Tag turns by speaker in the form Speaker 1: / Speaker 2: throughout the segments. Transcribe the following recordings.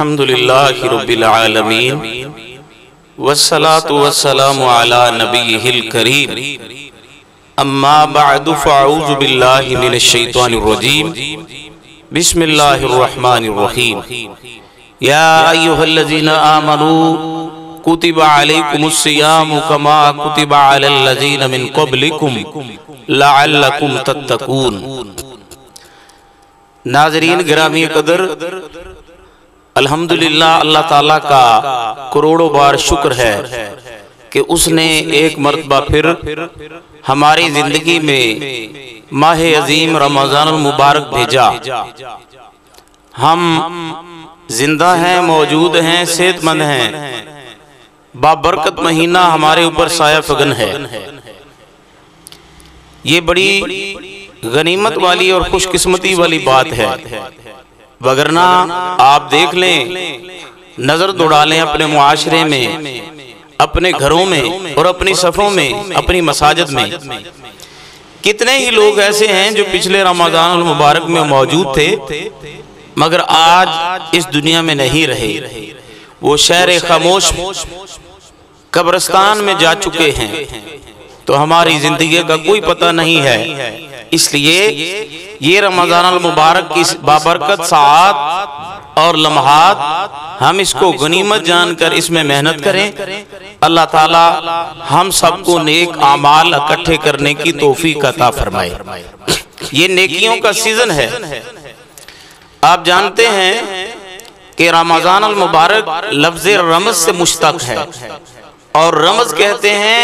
Speaker 1: الحمدللہ رب العالمین والصلاة والسلام علی نبیہ الکریم اما بعد فاعوذ باللہ من الشیطان الرجیم بسم اللہ الرحمن الرحیم یا ایہا الذین آمنوا کتب علیکم الصیام کما کتب علی الذین من قبلکم لعلکم تتقون۔ ناظرین گرامی قدر، الحمدللہ اللہ تعالیٰ کا کروڑوں بار شکر ہے کہ اس نے ایک مرتبہ پھر ہماری زندگی میں ماہ عظیم رمضان المبارک بھیجا۔ ہم زندہ ہیں، موجود ہیں، صحت مند ہیں، بابرکت مہینہ ہمارے اوپر سایہ فگن ہے۔ یہ بڑی غنیمت والی اور خوش قسمتی والی بات ہے، وگرنہ آپ دیکھ لیں، نظر دوڑا لیں اپنے معاشرے میں، اپنے گھروں میں اور اپنی صفوں میں، اپنی مساجد میں، کتنے ہی لوگ ایسے ہیں جو پچھلے رمضان المبارک میں موجود تھے مگر آج اس دنیا میں نہیں رہے، وہ شہر خاموش قبرستان میں جا چکے ہیں، تو ہماری زندگی کا کوئی پتہ نہیں ہے۔ اس لیے یہ رمضان المبارک کی بابرکت ساعات اور لمحات ہم اس کو غنیمت جان کر اس میں محنت کریں۔ اللہ تعالی ہم سب کو نیک اعمال اکٹھے کرنے کی توفیق عطا فرمائے۔ یہ نیکیوں کا سیزن ہے۔ آپ جانتے ہیں کہ رمضان المبارک لفظ رمز سے مشتق ہے، اور رمز کہتے ہیں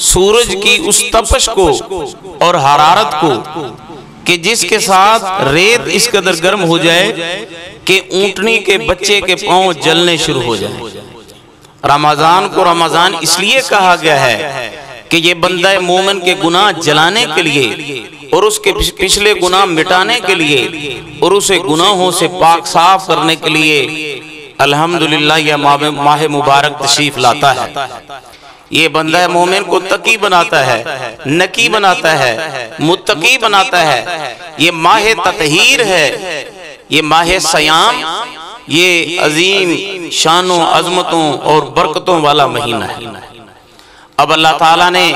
Speaker 1: سورج کی اس تپش کو اور حرارت کو کہ جس کے ساتھ ریت اس قدر گرم ہو جائے کہ اونٹنی کے بچے کے پاؤں جلنے شروع ہو جائے۔ رمضان کو رمضان اس لیے کہا گیا ہے کہ یہ بندہ مومن کے گناہ جلانے کے لیے اور اس کے پچھلے گناہ مٹانے کے لیے اور اسے گناہوں سے پاک صاف کرنے کے لیے الحمدللہ یہ ماہ مبارک تشریف لاتا ہے۔ یہ بندہ مومن کو تقی بناتا ہے، نقی بناتا ہے، متقی بناتا ہے۔ یہ ماہ تطہیر ہے، یہ ماہ صیام، یہ عظیم شانوں، عظمتوں اور برکتوں والا مہینہ ہے۔ اب اللہ تعالیٰ نے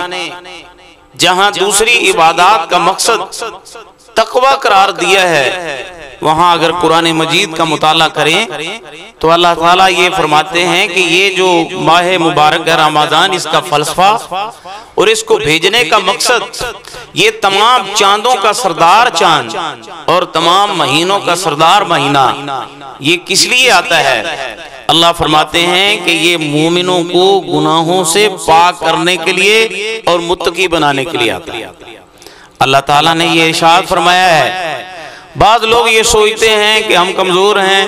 Speaker 1: جہاں دوسری عبادات کا مقصد تقوی قرار دیا ہے، وہاں اگر قرآن مجید کا مطالعہ کریں تو اللہ تعالیٰ یہ فرماتے ہیں کہ یہ جو ماہ مبارک ہے رمضان، اس کا فلسفہ اور اس کو بھیجنے کا مقصد، یہ تمام چاندوں کا سردار چاند اور تمام مہینوں کا سردار مہینہ، یہ کس لیے آتا ہے؟ اللہ فرماتے ہیں کہ یہ مومنوں کو گناہوں سے پاک کرنے کے لیے اور متقی بنانے کے لیے آتا ہے۔ اللہ تعالیٰ نے یہ ارشاد فرمایا ہے۔ بعض لوگ یہ سوچتے ہیں کہ ہم کمزور ہیں،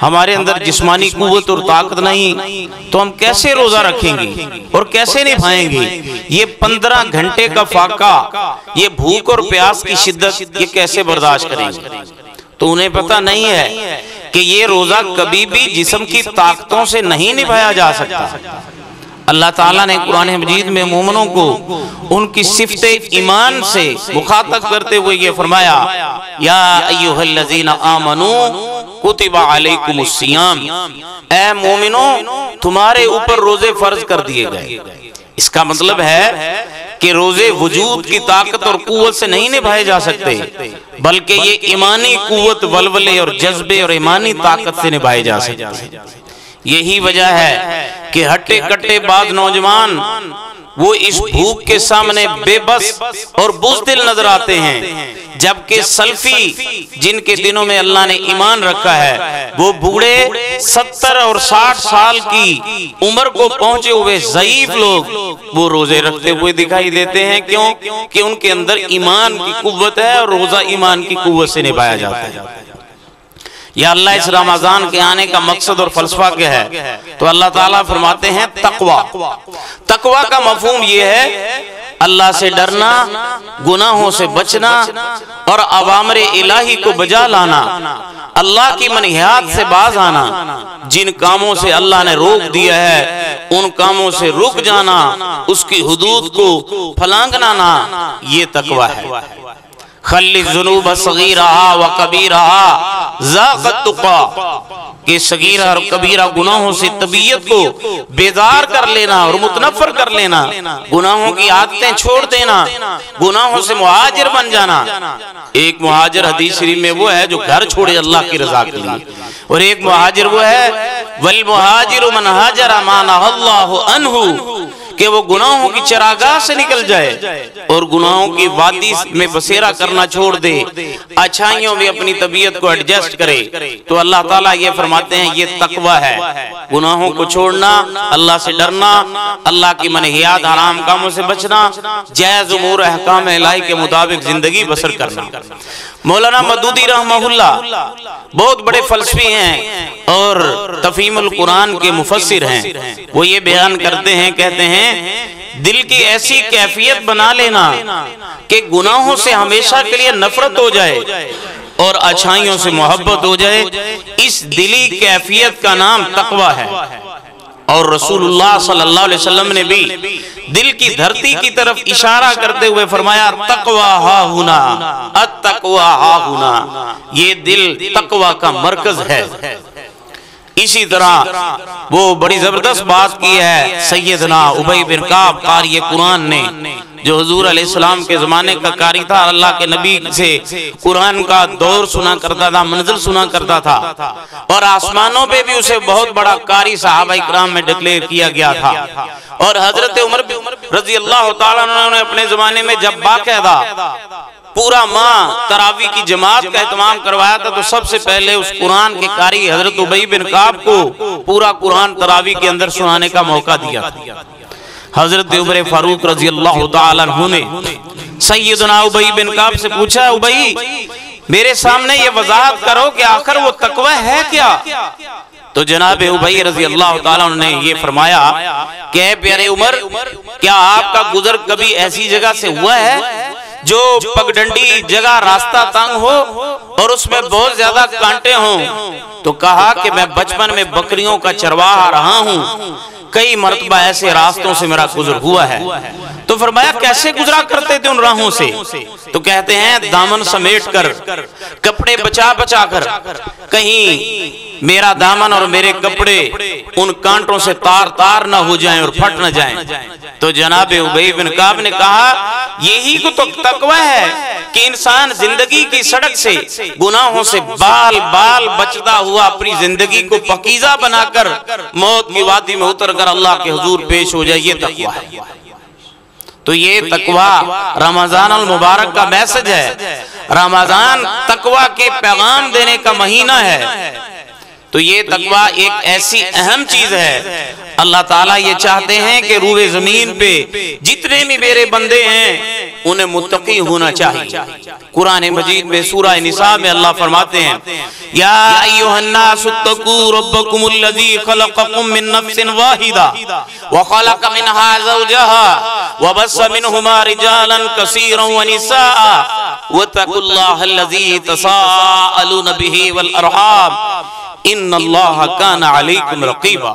Speaker 1: ہمارے اندر جسمانی قوت اور طاقت نہیں، تو ہم کیسے روزہ رکھیں گے اور کیسے نبھائیں گے؟ یہ 15 گھنٹے کا فاقہ، یہ بھوک اور پیاس کی شدت، یہ کیسے برداشت کریں گے؟ تو انہیں پتہ نہیں ہے کہ یہ روزہ کبھی بھی جسم کی طاقتوں سے نہیں نبھایا جا سکتا۔ اللہ تعالیٰ نے قرآن مجید میں مومنوں کو ان کی صفت ایمان سے مخاطب کرتے ہوئے یہ فرمایا، یا ایہا الذین آمنوا کتب علیکم الصیام، اے مومنوں تمہارے اوپر روزے فرض کر دیے گئے۔ اس کا مطلب ہے کہ روزے وجود کی طاقت اور قوت سے نہیں نبھائے جا سکتے، بلکہ یہ ایمانی قوت، ولولے اور جذبے اور ایمانی طاقت سے نبھائے جا سکتے ہیں۔ یہی وجہ ہے کہ ہٹے کٹے بعض نوجوان وہ اس بھوک کے سامنے بے بس اور بزدل نظر آتے ہیں، جبکہ سلفی جن کے دنوں میں اللہ نے ایمان رکھا ہے، وہ بوڑھے 70 اور 60 سال کی عمر کو پہنچے ہوئے ضعیف لوگ وہ روزے رکھتے ہوئے دکھائی دیتے ہیں۔ کیوں؟ کہ ان کے اندر ایمان کی قوت ہے اور روزہ ایمان کی قوت سے نبھایا جاتا ہے۔ یا اللہ اس رمضان کے آنے کا مقصد اور فلسفہ کیا ہے؟ تو اللہ تعالیٰ فرماتے ہیں تقوی۔ تقوی کا مفہوم یہ ہے اللہ سے ڈرنا، گناہوں سے بچنا اور اوامر الہی کو بجا لانا، اللہ کی منہیات سے باز آنا، جن کاموں سے اللہ نے روک دیا ہے ان کاموں سے رک جانا، اس کی حدود کو پھلانگنا، یہ تقوی ہے۔ خلی الذنوب صغیرہا و کبیرہا ذاق التقا، کہ صغیرہ اور کبیرہ گناہوں سے طبیعت کو بیدار کر لینا اور متنفر کر لینا، گناہوں کی عادتیں چھوڑ دینا، گناہوں سے مہاجر بن جانا۔ ایک مہاجر حدیث شریف میں وہ ہے جو گھر چھوڑے اللہ کی رضا کے لیے، اور ایک مہاجر وہ ہے والمہاجر من ہاجر ما نہی اللہ عنہ، کہ وہ گناہوں کی چراگاہ سے نکل جائے اور گناہوں کی وادی میں بسیرا کرنا چھوڑ دے، اچھائیوں میں اپنی طبیعت کو ایڈجسٹ کرے۔ تو اللہ تعالیٰ یہ فرماتے ہیں یہ تقوی ہے، گناہوں کو چھوڑنا، اللہ سے ڈرنا، اللہ کی منہیات حرام کاموں سے بچنا، جائز امور احکام الہی کے مطابق زندگی بسر کرنا۔ مولانا مودودی رحمہ اللہ بہت بڑے فلسفی ہیں اور تفہیم القرآن کے مفسر ہیں، وہ یہ بیان کرتے ہیں، کہتے ہیں دل کی ایسی کیفیت بنا لینا کہ گناہوں سے ہمیشہ کے لیے نفرت ہو جائے اور اچھائیوں سے محبت ہو جائے، اس دلی کیفیت کا نام تقوی ہے۔ اور رسول اللہ صلی اللہ علیہ وسلم نے بھی دل کی دھرتی کی طرف اشارہ کرتے ہوئے فرمایا تقوی ہا ہنا، التقوی ہا ہنا، یہ دل تقوی کا مرکز ہے۔ اسی طرح وہ بڑی زبردست بات کی ہے سیدنا ابی بن کعب قاری قرآن نے، جو حضور علیہ السلام کے زمانے کا قاری تھا، اللہ کے نبی سے قرآن کا دور سنا کرتا تھا، منزل سنا کرتا تھا، اور آسمانوں پہ بھی اسے بہت بڑا قاری صحابہ اکرام میں ڈکلیئر کیا گیا تھا۔ اور حضرت عمر رضی اللہ تعالیٰ عنہ نے اپنے زمانے میں جب باقاعدہ پورا ماہ تراویح کی جماعت کا اہتمام کروایا تھا، تو سب سے پہلے اس قرآن کے قاری حضرت ابی بن کعب کو پورا قرآن تراویح کے اندر سنانے کا موقع دیا تھا۔ حضرت عمر فاروق رضی اللہ تعالیٰ عنہ نے سیدنا ابی بن کعب سے پوچھا، ابی میرے سامنے یہ وضاحت کرو کہ آخر وہ تقوی ہے کیا؟ تو جناب ابی رضی اللہ تعالیٰ عنہ نے یہ فرمایا کہ اے پیارے عمر، کیا آپ کا گزر کبھی ایسی جگہ سے ہوا ہے جو پگڈنڈی جگہ راستہ تنگ ہو اور اس میں بہت زیادہ کانٹے ہوں؟ تو کہا کہ میں بچپن میں بکریوں کا چرواہا رہا ہوں، کئی مرتبہ ایسے راستوں سے میرا گزر ہوا ہے۔ تو فرمایا کیسے گزرا کرتے تھے ان راہوں سے؟ تو کہتے ہیں دامن سمیٹ کر، کپڑے بچا بچا کر، کہیں میرا دامن اور میرے کپڑے ان کانٹوں سے تار تار نہ ہو جائیں اور پھٹ نہ جائیں۔ تو جناب ابی بن کعب نے کہا یہی تو تقوی ہے کہ انسان زندگی کی سڑک سے گناہوں سے بال بال بچتا ہوا اپنی زندگی کو پاکیزہ بنا کر موت کی وادی میں اتر کر اللہ کے حضور پیش ہو جائے، یہ تقوی ہے۔ تو یہ تقوی رمضان المبارک کا میسج ہے، رمضان تقوی کے پیغام دینے کا مہینہ ہے۔ تو یہ تقوی ایک ایسی اہم چیز ہے، اللہ تعالیٰ یہ چاہتے ہیں کہ روئے زمین پہ جتنے بھی میرے بندے ہیں انہیں متقی ہونا چاہیے۔ قرآن مجید میں سورہ نساء میں اللہ فرماتے ہیں یا ایھا الناس اتقوا ربکم الذی خلقکم من نفس واحدہ وخلق منها زوجها وبث منہما رجالا کثیرا ونساء واتقوا اللہ الذی تساءلون به والارحام ان اللہ کان علیکم رقیبا۔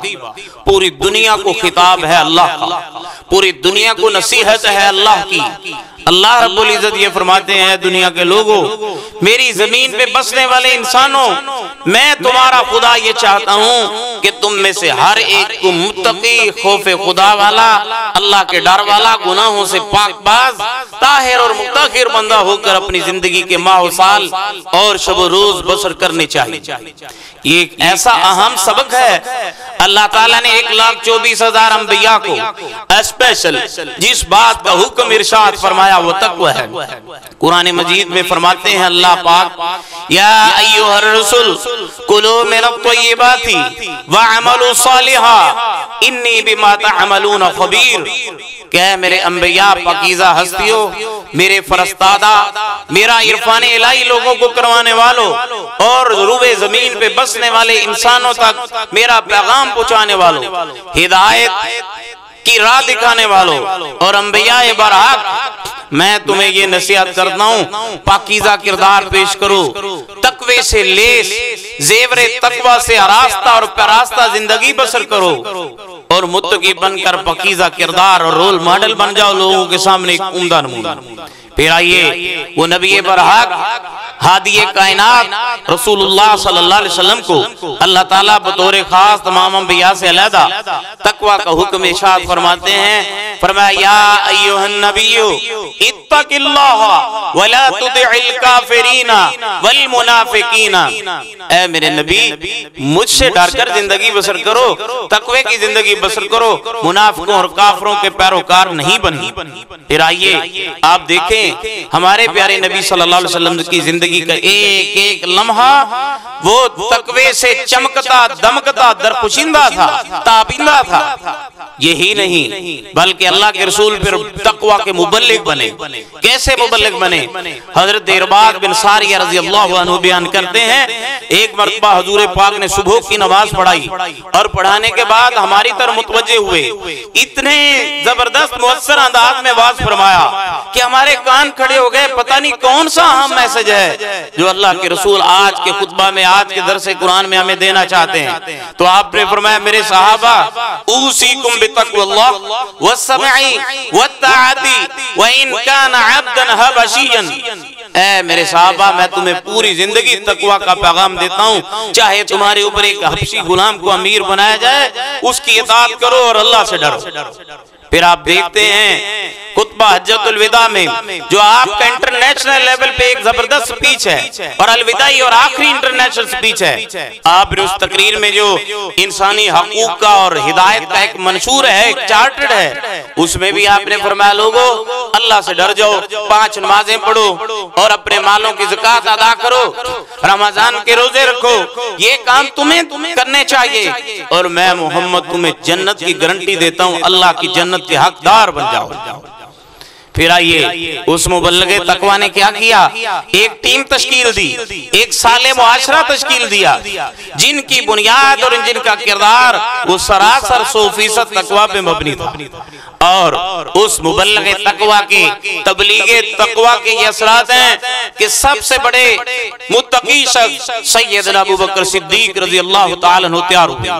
Speaker 1: پوری دنیا کو خطاب ہے اللہ کا، پوری دنیا کو نصیحت ہے اللہ کی۔ اللہ رب العزت یہ فرماتے ہیں دنیا کے لوگوں، میری زمین پہ بسنے والے انسانوں، میں تمہارا خدا یہ چاہتا ہوں کہ تم میں سے ہر ایک کو متقی، خوف خدا والا، اللہ کے ڈر والا، گناہوں سے پاک باز، طاہر اور مطہر بندہ ہو کر اپنی زندگی کے ماہ و سال اور شب و روز بسر کرنے چاہیے۔ یہ ایک ایسا اہم سبق ہے، اللہ تعالیٰ نے 1,24,000 انبیاء کو اسپیشل جس بات کا حکم ارشاد فرمایا وہ تقوی ہے۔ قرآن مجید میں فرماتے ہیں اللہ پاک یا ایھا الرسل کلوا من الطیبات واعملوا صالحا انی بما تعملون خبیر، کہ میرے انبیاء پاکیزہ ہستیوں، میرے فرستادہ، میرا عرفان الہی لوگوں کو کروانے والوں اور روئے زمین پہ بسنے والے انسانوں تک میرا پیغام پہنچانے والوں، ہدایت کی راہ دکھانے والوں اور انبیاء برحق، میں تمہیں یہ نصیحت کرتا ہوں پاکیزہ کردار پیش کرو، تقوی سے لیس، زیور تقوی سے آراستہ اور پیراستہ زندگی بسر کرو، اور متقی بن کر پاکیزہ کردار اور رول ماڈل بن جاؤ لوگوں کے سامنے ایک عمدہ نمونہ۔ پھر آئیے وہ نبی برحق ہادی کائنات رسول اللہ صلی اللہ علیہ وسلم کو اللہ تعالیٰ بطور خاص تمام انبیاء سے علیحدہ تقوی کا حکم ارشاد فرماتے ہیں، فرمایا یا ایھا النبی اتق اللہ ولا تطع الکافرین والمنافقین، اے میرے نبی مجھ سے ڈر کر زندگی بسر کرو، تقوی کی زندگی بسر کرو، منافقوں اور کافروں کے پیروکار نہیں بنی۔ پھر آئیے آپ دیکھیں ہمارے پیارے نبی صلی اللہ علیہ وسلم کی زندگی کا ایک ایک لمحہ وہ تقوی سے چمکتا دمکتا درپوشیدہ تھا، تابندہ تھا۔ یہی نہیں بلکہ اللہ کے رسول پھر تقوی کے مبلغ بنے۔ کیسے مبلغ بنے؟ حضرت ارباض بن ساریہ رضی اللہ عنہ بیان کرتے ہیں، ایک مرتبہ حضور پاک نے صبح کی نماز پڑھائی اور پڑھانے کے بعد ہماری طرف متوجہ ہوئے، اتنے زبردست مؤثر انداز میں واضح فرمایا کہ ہمارے کان کھڑے ہو گئے، پتہ نہیں کون سا اہم میسج ہے جو اللہ کے رسول آج کے خطبہ میں، آج کے درس قرآن میں ہمیں دینا چاہتے ہیں۔ تو آپ نے فرمایا میرے صحابہ اوصیکم بتقوی اللہ والسمع والطاعۃ وان کان عبدا حبشیا، اے میرے صحابہ میں تمہیں پوری زندگی تقوی کا پیغام دیتا ہوں، چاہے تمہارے اوپر ایک حبشی غلام کو امیر بنایا جائے اس کی اطاعت کرو اور اللہ سے ڈرو۔ پھر آپ دیکھتے ہیں خطبہ حجۃ الوداع میں جو آپ کا انٹرنیشنل لیول پہ ایک زبردست سپیچ ہے اور الوداعی اور آخری انٹرنیشنل سپیچ ہے، آپ نے اس تقریر میں جو انسانی حقوق کا اور ہدایت کا ایک منشور ہے، ایک چارٹرڈ ہے، اس میں بھی آپ نے فرمایا لوگو اللہ سے ڈر جاؤ، 5 نمازیں پڑھو اور اپنے مالوں کی زکوٰۃ ادا کرو، رمضان کے روزے رکھو، یہ کام تمہیں کرنے چاہیے اور میں محمد تمہیں جنت کی گارنٹی دیتا ہوں، اللہ کی جنت کے حقدار بن جاؤ۔ پھر آئیے اس مبلغ تقوی نے کیا کیا؟ ایک ٹیم تشکیل دی، ایک صالح معاشرہ تشکیل دیا، جن کی بنیاد اور جن کا کردار وہ سراسر 100% تقوی پہ مبنی تھا۔ اور اس مبلغ تقوی کی تبلیغ تقوی کے یہ اثرات ہیں کہ سب سے بڑے متقی شخص سیدنا ابوبکر صدیق رضی اللہ تعالیٰ عنہ تیار ہوئے،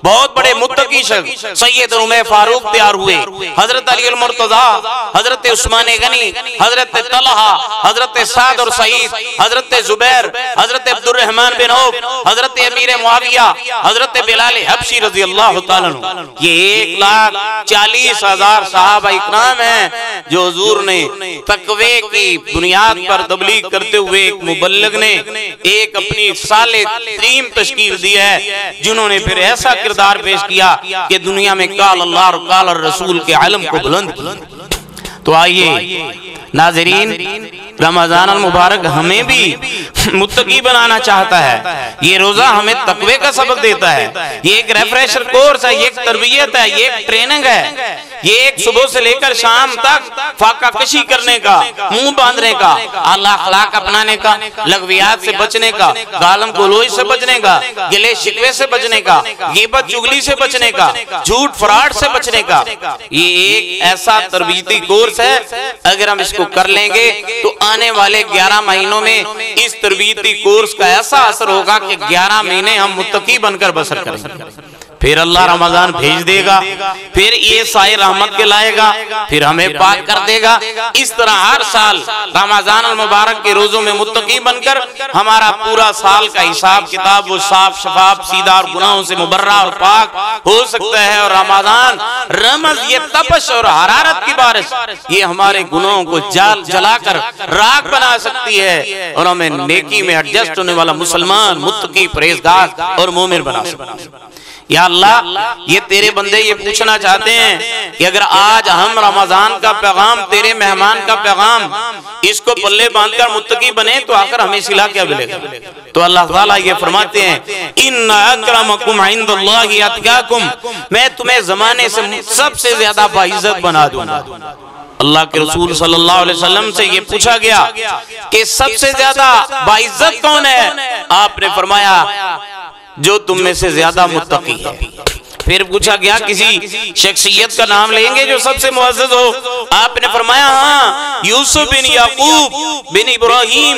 Speaker 1: بہت بڑے متقی شخص سیدنا عمر فاروق تیار ہوئے، حضرت علی المرتضیٰ، حضرت عثمان غنی، حضرت طلحہ، حضرت سعد اور سعید، حضرت زبیر، حضرت عبد الرحمن بن عوف، حضرت امیر معاویہ، حضرت بلال حبشی رضی اللہ تعالیٰ عنہ، یہ 1,40,000 صحابہ اکرام ہیں جو حضور نے تقوی کی بنیاد پر تبلیغ کرتے ہوئے ایک مبلغ نے ایک اپنی صالح ٹیم تشکیل دی ہے، جنہوں نے پھر ایسا کردار پیش کیا کہ دنیا میں قال اللہ اور قال الرسول کے علم کو بلند کیا۔ تو آئیے ناظرین، رمضان المبارک ہمیں بھی متقی بنانا چاہتا ہے، یہ روزہ ہمیں تقوی کا سبق دیتا ہے، یہ ایک ریفریشر کورس ہے، یہ ایک تربیت ہے، یہ ایک ٹریننگ ہے، یہ ایک صبح سے لے کر شام تک فاقہ کشی کرنے کا، منہ باندھنے کا، اعلیٰ اخلاق اپنانے کا، لغویات سے بچنے کا، گالم گلوچ سے بچنے کا، گلے شکوے سے بچنے کا، غیبت چغلی سے بچنے کا، جھوٹ فراڈ سے بچنے کا، یہ ایک ایسا تربیتی کورس ہے، اگر ہم اس کو کر لیں گے تو آنے والے 11 مہینوں میں اس تربیتی کورس کا ایسا اثر ہوگا کہ 11 مہینے ہم متقی بن کر بسر کریں گے۔ پھر اللہ رمضان بھیج دے گا، پھر یہ سائے رحمت کے لائے گا، پھر ہمیں پاک کر دے گا۔ اس طرح ہر سال رمضان المبارک کے روزوں میں متقی بن کر ہمارا پورا سال کا حساب کتاب وہ صاف شفاف سیدھا اور گناہوں سے مبرہ اور پاک ہو سکتا ہے۔ اور رمضان رمض یہ تپش اور حرارت کی بارش، یہ ہمارے گناہوں کو جلا کر راکھ بنا سکتی ہے اور ہمیں نیکی میں ایڈجسٹ ہونے والا مسلمان، متقی، پرہیزگار اور مومن بنا سکتی ہے۔ یا اللہ یہ تیرے بندے یہ پوچھنا چاہتے ہیں کہ اگر آج ہم رمضان کا پیغام، تیرے مہمان کا پیغام، اس کو پلے باندھ کر متقی بنے تو آخر ہمیں صلہ کیا ملے گا؟ تو اللہ تعالیٰ یہ فرماتے ہیں ان اکرمکم عند اللہ اتقاکم، میں تمہیں زمانے سے سب سے زیادہ باعزت بنا دوں گا۔ اللہ کے رسول صلی اللہ علیہ وسلم سے یہ پوچھا گیا کہ سب سے زیادہ باعزت کون ہے؟ آپ نے فرمایا جو تم میں سے زیادہ متقی ہے۔ پھر پوچھا گیا کسی شخصیت کا نام لیں گے جو سب سے معزز ہو؟ آپ نے فرمایا ہاں، یوسف بن یعقوب بن ابراہیم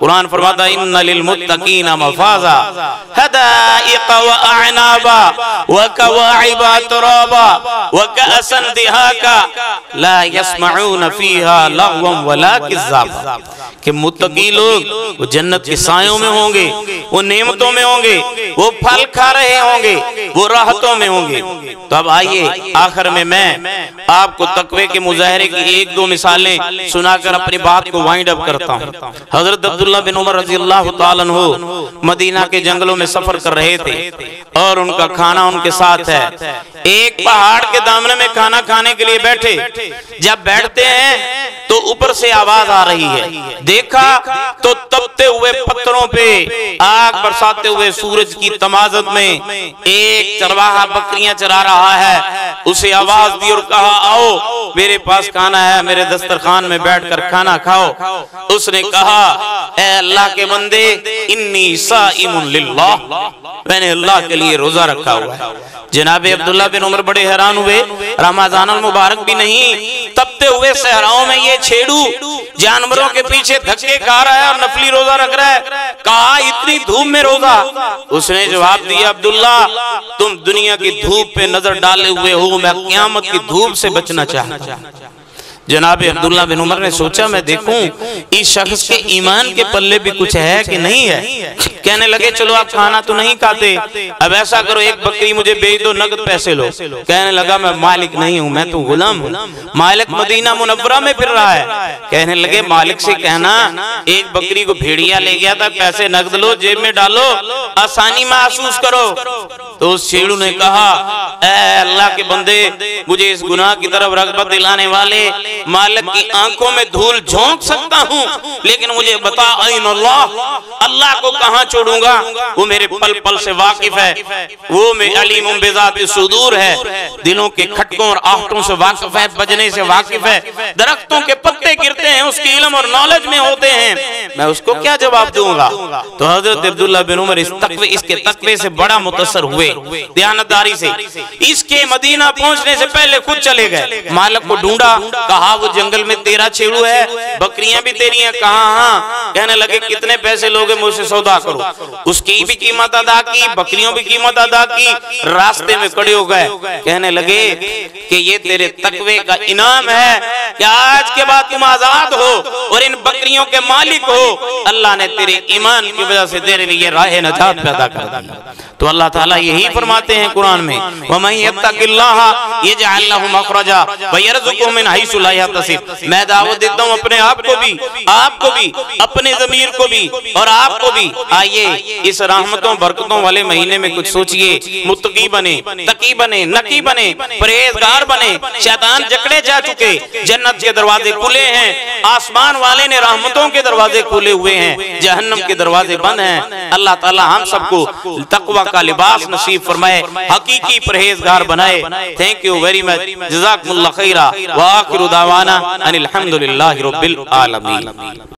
Speaker 1: قرآن فرماتا ہے ان للمتقین مفازا حدائق واعنابا وکواعب ترابا وکأسا دہاقا لا يسمعون فیہا لغوا ولا کذابا، کہ متقی لوگ وہ جنت کے سایوں میں ہوں گے، وہ نعمتوں میں ہوں گے، وہ پھل کھا رہے ہوں گے، وہ راحتوں میں ہوں گے۔ تو اب آئیے آخر میں آپ کو تقوی کے مظاہرے کی ایک دو مثالیں سنا کر اپنی بات کو وائنڈ اپ کرتا ہوں۔ حضرت عبداللہ بن عمر رضی اللہ تعالیٰ عنہ مدینہ کے جنگلوں میں سفر کر رہے تھے اور ان کا کھانا ان کے ساتھ ہے۔ ایک پہاڑ کے دامنے میں کھانا کھانے کے لیے بیٹھے، جب بیٹھتے ہیں تو اوپر سے آواز آ رہی ہے، دیکھا تو تپتے ہوئے پتھروں پہ آگ برساتے ہوئے سورج کی تمازت میں ایک چرواہا بکریاں چرا رہا ہے۔ اسے آواز دی اور کہا آؤ میرے پاس کھانا ہے، میرے دسترخوان میں بیٹھ کر کھانا کھاؤ۔ اس نے کہا اے اللہ کے بندے انی صائم للہ، میں نے اللہ کے لیے روزہ رکھا ہوا ہے۔ جناب عبداللہ بن عمر بڑے حیران ہوئے، رمضان المبارک بھی نہیں، تپتے ہوئے صحراؤں میں یہ چھیڑو جانوروں کے پیچھے دھکے کھا رہا ہے اور نفلی روزہ رکھ رہا ہے، کہا اتنی دھوپ میں روزہ؟ اس نے جواب دیا عبداللہ تم دنیا کی دھوپ پہ نظر ڈالے ہوئے ہو، میں قیامت کی دھوپ سے بچنا چاہتا ہوں۔ جناب عبداللہ بن عمر نے سوچا میں دیکھوں اس شخص کے ایمان کے پلے بھی کچھ ہے کہ نہیں ہے۔ کہنے لگے چلو آپ کھانا تو نہیں کھاتے، اب ایسا کرو ایک بکری مجھے بیچ دو، نقد پیسے لو۔ کہنے لگا میں مالک نہیں ہوں، میں تو غلام ہوں، مالک مدینہ منورہ میں پھر رہا ہے۔ کہنے لگے مالک سے کہنا ایک بکری کو بھیڑیا لے گیا تھا، پیسے نقد لو، جیب میں ڈالو، آسانی محسوس کرو۔ تو اس چھیڑو نے کہا اے اللہ کے بندے مجھے اس گناہ کی طرف رغبت دلانے والے مالک کی آنکھوں میں دھول جھونک سکتا ہوں، لیکن مجھے بتا این اللہ، اللہ کو کہاں چھوڑوں گا؟ وہ میرے پل پل سے واقف ہے، وہ میں علیم بذات الصدور ہے، دلوں کے کھٹکوں اور آہٹوں سے واقف ہے، بجنے سے واقف ہے، درختوں کے پتے گرتے ہیں اس کی علم اور نالج میں ہوتے ہیں، میں اس کو کیا جواب دوں گا؟ تو حضرت عبداللہ بن عمر اس کے تقوی سے بڑا متاثر ہوئے، دیانتداری سے۔ اس کے مدینہ پہنچنے سے پہلے خود چلے گئے، مالک کو ڈھونڈا، کہا وہ جنگل میں تیرا چھیڑو ہے، بکریاں بھی تیری ہیں؟ کہا ہاں۔ کہنے لگے کتنے پیسے لوگے مجھ سے سودا کرو۔ اس کی بھی قیمت ادا کی، بکریوں بھی قیمت ادا کی، راستے میں کھڑے ہو گئے۔ کہنے لگے کہ یہ تیرے تقوی کا انعام ہے کہ آج کے بعد تم آزاد ہو اور ان بکریوں کے مالک ہو، اللہ نے تیرے ایمان کی وجہ سے تیرے لیے راہ نجات پیدا کر دی۔ تو اللہ تعالیٰ یہی فرماتے ہیں قرآن میں وَمَن يَتَّقِ اللَّهَ يَجْعَلْ لَهُ مَخْرَجًا وَيَرْزُقْهُ مِنْ حَيْثُ لَا يَحْتَسِبُ۔ میں دعوت دیتا ہوں اپنے آپ کو بھی، آپ کو بھی، اپنے ضمیر کو بھی اور آپ کو بھی، آئیے اس رحمتوں برکتوں والے مہینے میں کچھ سوچئے، متقی بنے، تقی بنے، نقی بنے، پرہیزگار بنے۔ شیطان جکڑے جا چکے، جنت کے دروازے کھلے ہیں، آسمان والے نے رحمتوں کے دروازے کھولے ہوئے ہیں، جہنم کے دروازے بند ہیں۔ اللہ تعالیٰ ہم سب کو تقوی کا لباس نصیب فرمائے، حقیقی پرہیزگار بنائے۔ تھینک یو ویری مچ، جزاکم اللہ خیرہ، وآخر دعوانا ان الحمدللہ رب العالمین۔